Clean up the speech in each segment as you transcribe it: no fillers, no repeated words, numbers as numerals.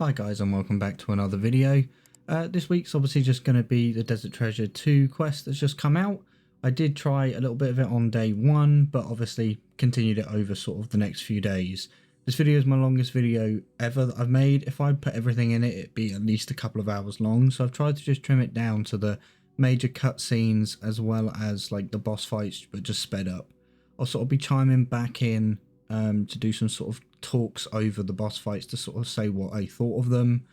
Hi guys, and welcome back to another video. This week's obviously just going to be the Desert Treasure 2 quest that's just come out. I did try a little bit of it on day 1, but obviously continued it over sort of the next few days. This video is my longest video ever that I've made. If I put everything in it, it'd be at least a couple of hours long, so I've tried to just trim it down to the major cutscenes as well as like the boss fights, but just sped up. I'll sort of be chiming back in to do some sort of talks over the boss fights to sort of say what I thought of them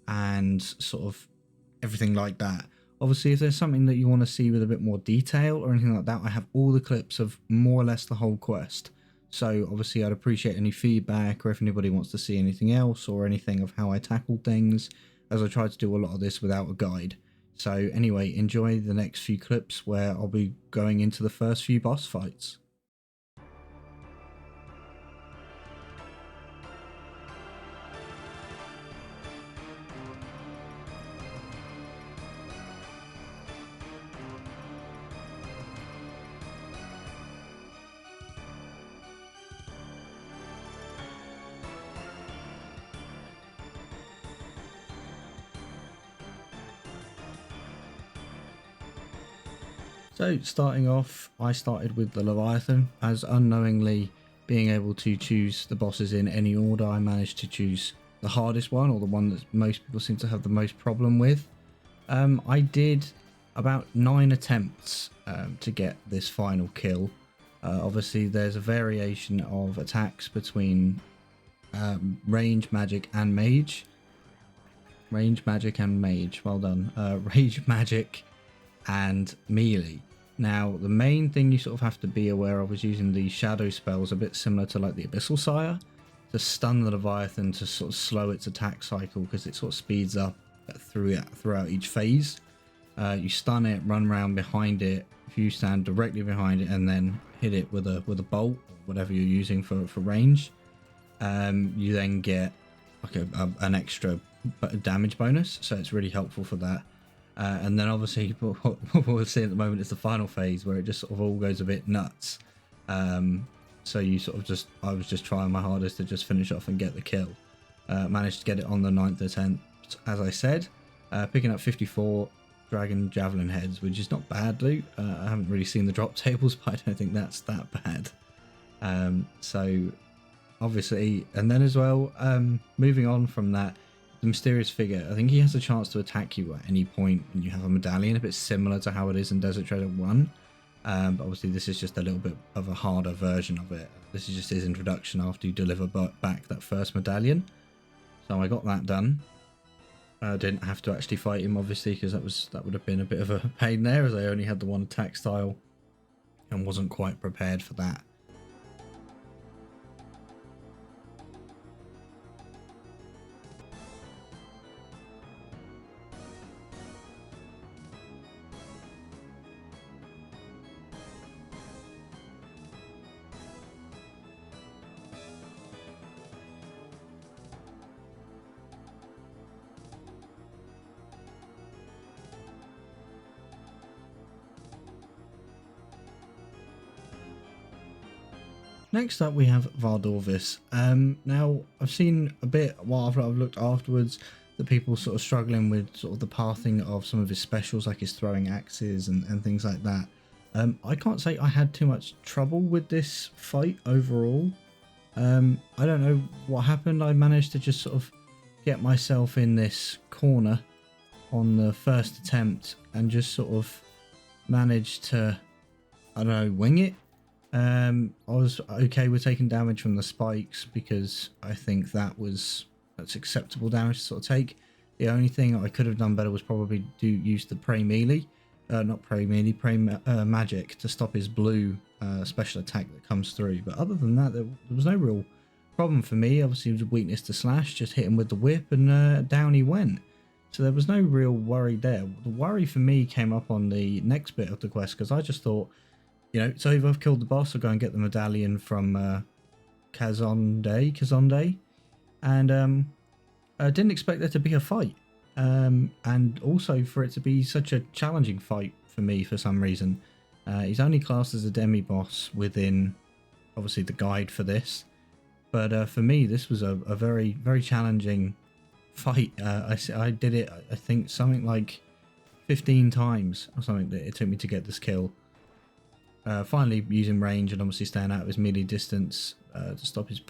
and sort of everything like that. Obviously, if there's something that you want to see with a bit more detail or anything like that, I have all the clips of more or less the whole quest. So obviously I'd appreciate any feedback, or if anybody wants to see anything else or anything of how I tackled things, as I tried to do a lot of this without a guide. So anyway, enjoy the next few clips where I'll be going into the first few boss fights. So starting off, I started with the Leviathan, as unknowingly being able to choose the bosses in any order, I managed to choose the hardest one, or the one that most people seem to have the most problem with. I did about 9 attempts to get this final kill. Obviously there's a variation of attacks between range, magic and mage. Range, magic and mage, well done. Rage, magic and melee. Now, the main thing you sort of have to be aware of is using the shadow spells, a bit similar to like the Abyssal Sire, to stun the Leviathan to sort of slow its attack cycle, because it sort of speeds up throughout each phase. You stun it, run around behind it, if you stand directly behind it, and then hit it with a bolt, or whatever you're using for range. You then get like an extra damage bonus, so it's really helpful for that. And then obviously what we'll see at the moment is the final phase, where it just sort of all goes a bit nuts. So you sort of I was just trying my hardest to just finish off and get the kill. Managed to get it on the 9th attempt, as I said, picking up 54 dragon javelin heads, which is not bad loot. I haven't really seen the drop tables, but I don't think that's that bad. So obviously, and then as well, moving on from that, the mysterious figure, I think he has a chance to attack you at any point when you have a medallion, a bit similar to how it is in Desert Treasure 1. But obviously this is just a little bit of a harder version of it. This is just his introduction after you deliver back that first medallion. So I got that done. I didn't have to actually fight him, obviously, because that would have been a bit of a pain there, as I only had the one attack style and wasn't quite prepared for that. Next up we have Vardorvis. Now I've seen a bit while I've looked afterwards that people sort of struggling with sort of the pathing of some of his specials, like his throwing axes and things like that. I can't say I had too much trouble with this fight overall. I don't know what happened. I managed to just sort of get myself in this corner on the first attempt and just sort of managed to, I don't know, wing it. I was okay with taking damage from the spikes, because I think that's acceptable damage to sort of take. The only thing I could have done better was probably use the prey melee, magic to stop his blue special attack that comes through. But other than that, there was no real problem for me. Obviously, it was a weakness to slash, just hit him with the whip and down he went. So there was no real worry there. The worry for me came up on the next bit of the quest, because I just thought, you know, so if I've killed the boss, I'll go and get the medallion from Kazonde, and I didn't expect there to be a fight, and also for it to be such a challenging fight for me for some reason. He's only classed as a demi-boss within, obviously, the guide for this, but for me this was a very, very challenging fight. I did it, I think something like 15 times or something that it took me to get this kill. Finally using range and obviously staying out of his melee distance to stop his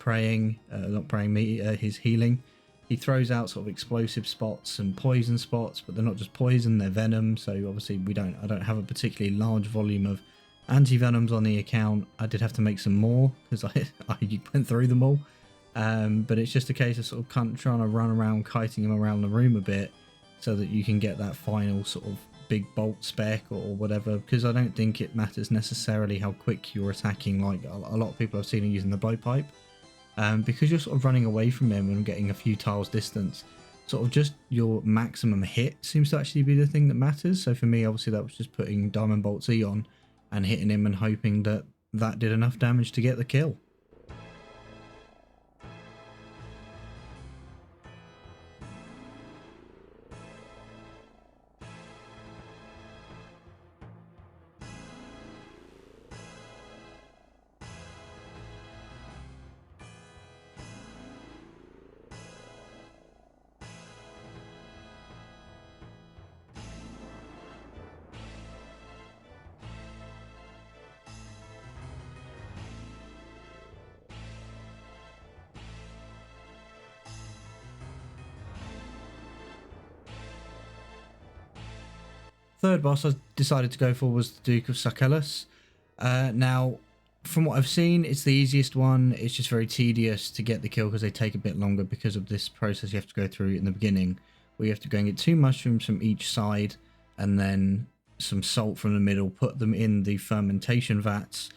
his healing. He throws out sort of explosive spots and poison spots, but they're not just poison, they're venom. So obviously I don't have a particularly large volume of anti-venoms on the account. I did have to make some more because I went through them all. But it's just a case of sort of trying to run around, kiting him around the room a bit so that you can get that final sort of big bolt spec or whatever, because I don't think it matters necessarily how quick you're attacking. Like a lot of people I've seen are using the blowpipe, because you're sort of running away from him and getting a few tiles distance, sort of just your maximum hit seems to actually be the thing that matters. So for me, obviously that was just putting Diamond Bolt E on and hitting him and hoping that that did enough damage to get the kill. Third boss I decided to go for was the Duke of Sarkellis. Now, from what I've seen, it's the easiest one. It's just very tedious to get the kill because they take a bit longer because of this process you have to go through in the beginning, where you have to go and get 2 mushrooms from each side and then some salt from the middle, put them in the fermentation vats,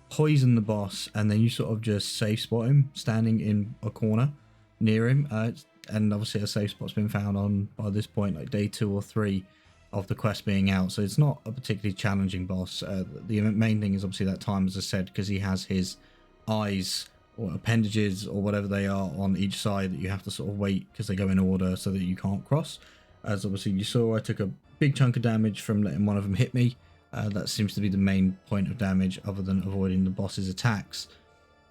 poison the boss, and then you sort of just safe spot him standing in a corner near him. And obviously a safe spot's been found on, by this point, like day 2 or 3 of the quest being out, so it's not a particularly challenging boss. The main thing is obviously that time, as I said, because he has his eyes or appendages or whatever they are on each side that you have to sort of wait because they go in order so that you can't cross. As obviously you saw, I took a big chunk of damage from letting one of them hit me. That seems to be the main point of damage, other than avoiding the boss's attacks,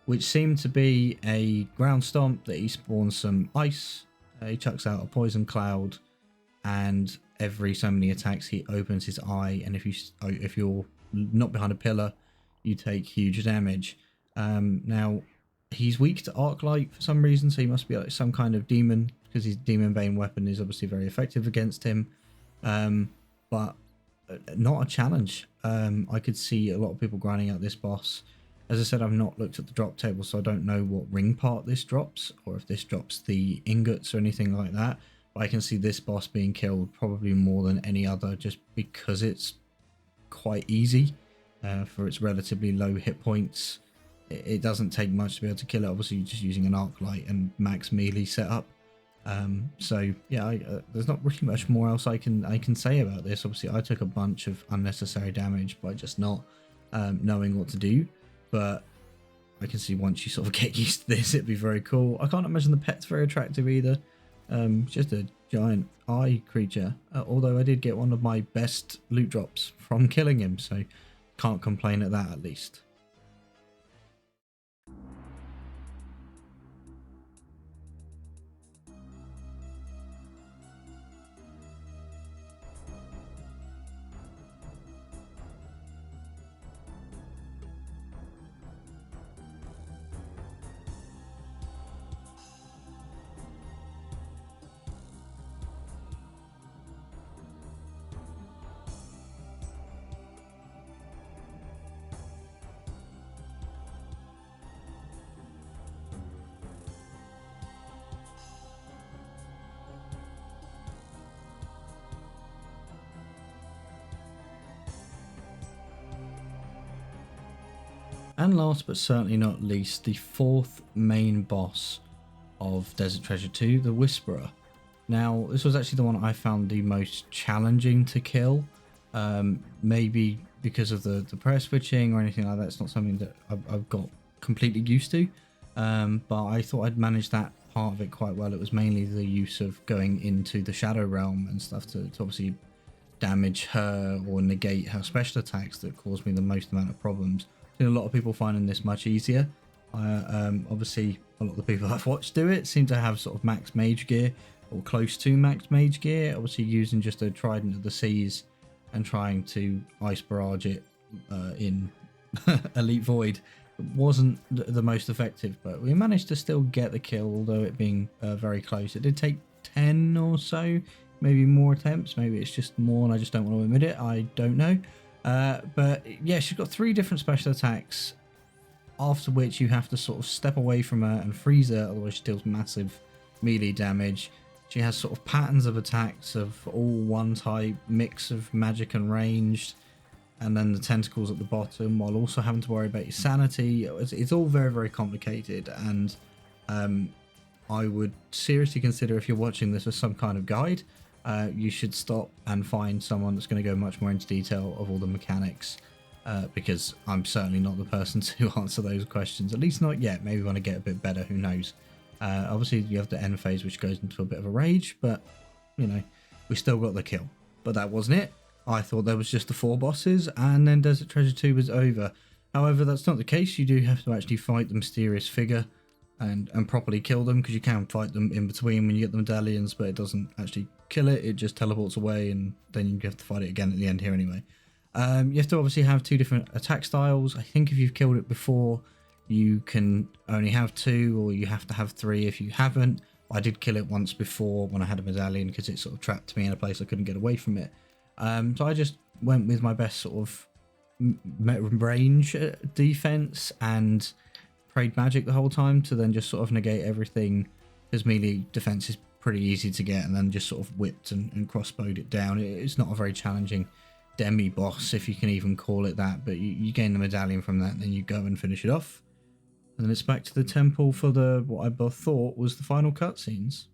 which seemed to be a ground stomp that he spawns some ice. He chucks out a poison cloud, and every so many attacks he opens his eye, and if you're not behind a pillar, you take huge damage. Now he's weak to arc light for some reason, so he must be like some kind of demon, because his demon bane weapon is obviously very effective against him, but not a challenge. I could see a lot of people grinding out this boss. As I said, I've not looked at the drop table, so I don't know what ring part this drops, or if this drops the ingots or anything like that. I can see this boss being killed probably more than any other, just because it's quite easy for its relatively low hit points. It doesn't take much to be able to kill it. Obviously, you're just using an arc light and max melee setup. So yeah, there's not really much more else I can say about this. Obviously, I took a bunch of unnecessary damage by just not knowing what to do. But I can see once you sort of get used to this, it'd be very cool. I can't imagine the pet's very attractive either. Just a giant eye creature, although I did get one of my best loot drops from killing him, so can't complain at that, at least. And last but certainly not least, the 4th main boss of Desert Treasure 2, the Whisperer. Now, this was actually the one I found the most challenging to kill. Maybe because of the prayer switching or anything like that. It's not something that I've got completely used to. But I thought I'd managed that part of it quite well. It was mainly the use of going into the Shadow Realm and stuff to obviously damage her or negate her special attacks that caused me the most amount of problems. I've seen a lot of people finding this much easier. Obviously, a lot of the people I've watched do it seem to have sort of max mage gear or close to max mage gear. Obviously using just a Trident of the Seas and trying to ice barrage it in Elite Void wasn't the most effective, but we managed to still get the kill, although it being very close. It did take 10 or so, maybe more attempts. Maybe it's just more and I just don't want to admit it. I don't know. But yeah, she's got 3 different special attacks, after which you have to sort of step away from her and freeze her, otherwise she deals massive melee damage. She has sort of patterns of attacks of all one type, mix of magic and ranged, and then the tentacles at the bottom, while also having to worry about your sanity. It's all very, very complicated, and I would seriously consider, if you're watching this as some kind of guide, you should stop and find someone that's going to go much more into detail of all the mechanics, because I'm certainly not the person to answer those questions, at least not yet. Maybe when I get a bit better, who knows. Obviously you have the end phase, which goes into a bit of a rage, but you know, we still got the kill. But that wasn't it. I thought there was just the 4 bosses and then Desert Treasure 2 was over. However, that's not the case. You do have to actually fight the mysterious figure and properly kill them, because you can fight them in between when you get the medallions, but it doesn't actually kill it. It just teleports away, and then you have to fight it again at the end here anyway. You have to obviously have 2 different attack styles. I think if you've killed it before, you can only have 2, or you have to have 3 if you haven't. I did kill it once before when I had a medallion, because it sort of trapped me in a place I couldn't get away from it. So I just went with my best sort of range defense and prayed magic the whole time to then just sort of negate everything, because melee defense is pretty easy to get, and then just sort of whipped and crossbowed it down. It's not a very challenging demi boss, if you can even call it that, but you gain the medallion from that, and then you go and finish it off. And then it's back to the temple for what I thought was the final cutscenes.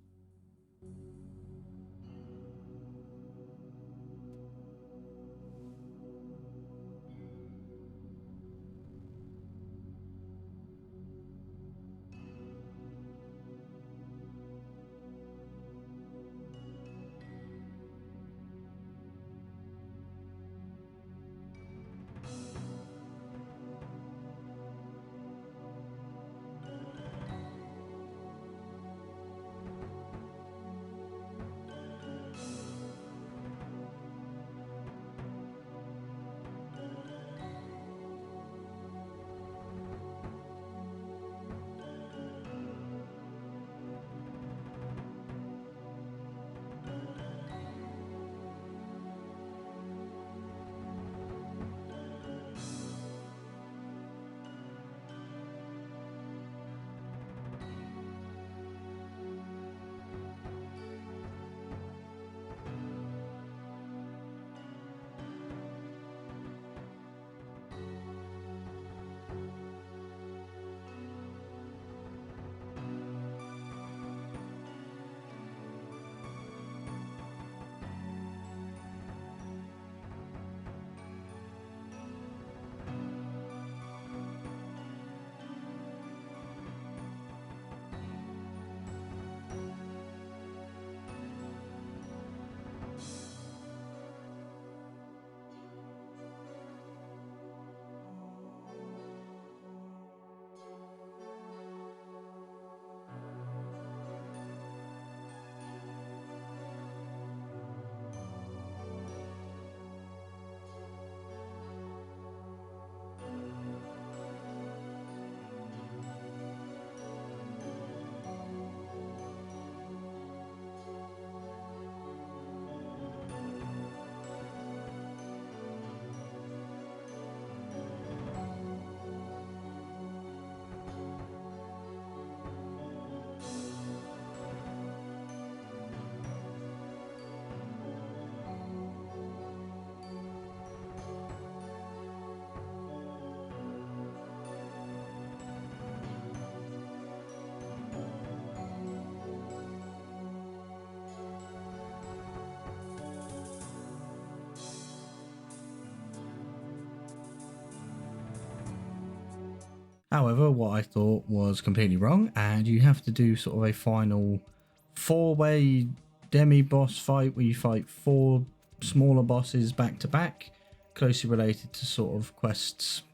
However, what I thought was completely wrong, and you have to do sort of a final 4-way demi-boss fight where you fight 4 smaller bosses back to back, closely related to sort of quest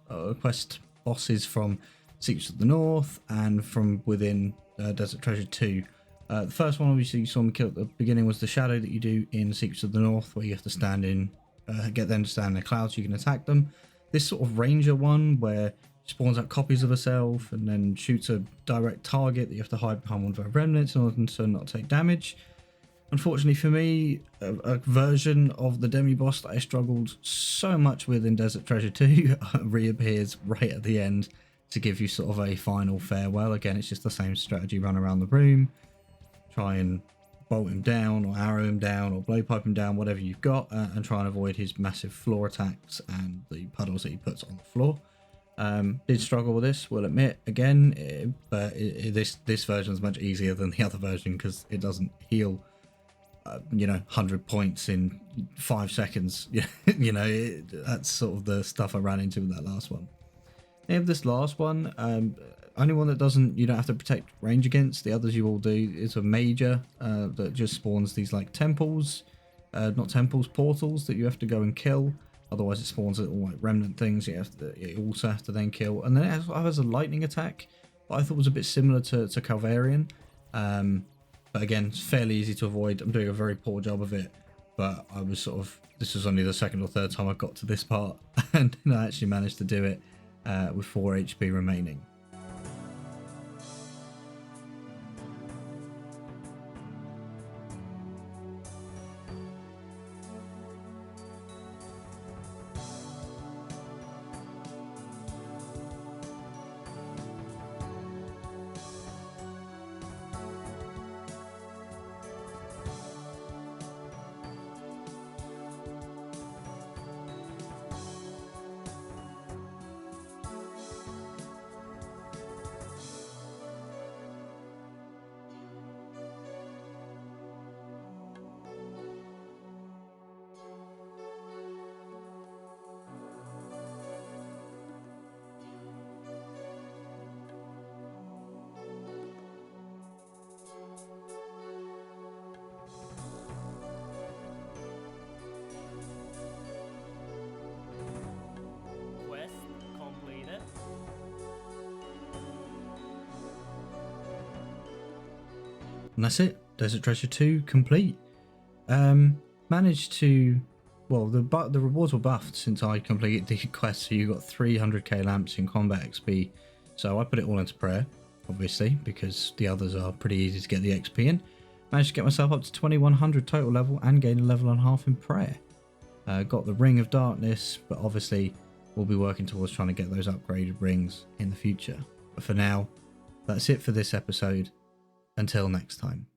bosses from Secrets of the North and from within Desert Treasure 2. The first one, obviously, you saw me kill at the beginning, was the shadow that you do in Secrets of the North, where you have to stand in, get them to stand in the clouds so you can attack them. This sort of ranger one, where spawns out copies of herself and then shoots a direct target that you have to hide behind one of her remnants in order to not take damage. Unfortunately for me, a version of the demi-boss that I struggled so much with in Desert Treasure 2 reappears right at the end to give you sort of a final farewell. Again, it's just the same strategy: run around the room, try and bolt him down or arrow him down or blowpipe him down, whatever you've got, and try and avoid his massive floor attacks and the puddles that he puts on the floor. Did struggle with this, we'll admit, again, but this version is much easier than the other version because it doesn't heal 100 points in 5 seconds. That's sort of the stuff I ran into with that last one. And this last one, only one that you don't have to protect range against. The others you all do. It's a major that just spawns these like temples, not temples, portals that you have to go and kill. Otherwise it spawns little like remnant things you also have to then kill. And then it has a lightning attack, but I thought was a bit similar to Calvarian. But again, it's fairly easy to avoid. I'm doing a very poor job of it, but this was only the second or third time I got to this part, and I actually managed to do it with 4 HP remaining. And that's it. Desert Treasure 2 complete. Managed to, well, the rewards were buffed since I completed the quest, so you got 300k lamps in combat XP. So I put it all into prayer, obviously, because the others are pretty easy to get the XP in. Managed to get myself up to 2100 total level and gain a level and a half in prayer. Got the Ring of Darkness, but obviously we'll be working towards trying to get those upgraded rings in the future. But for now, that's it for this episode. Until next time.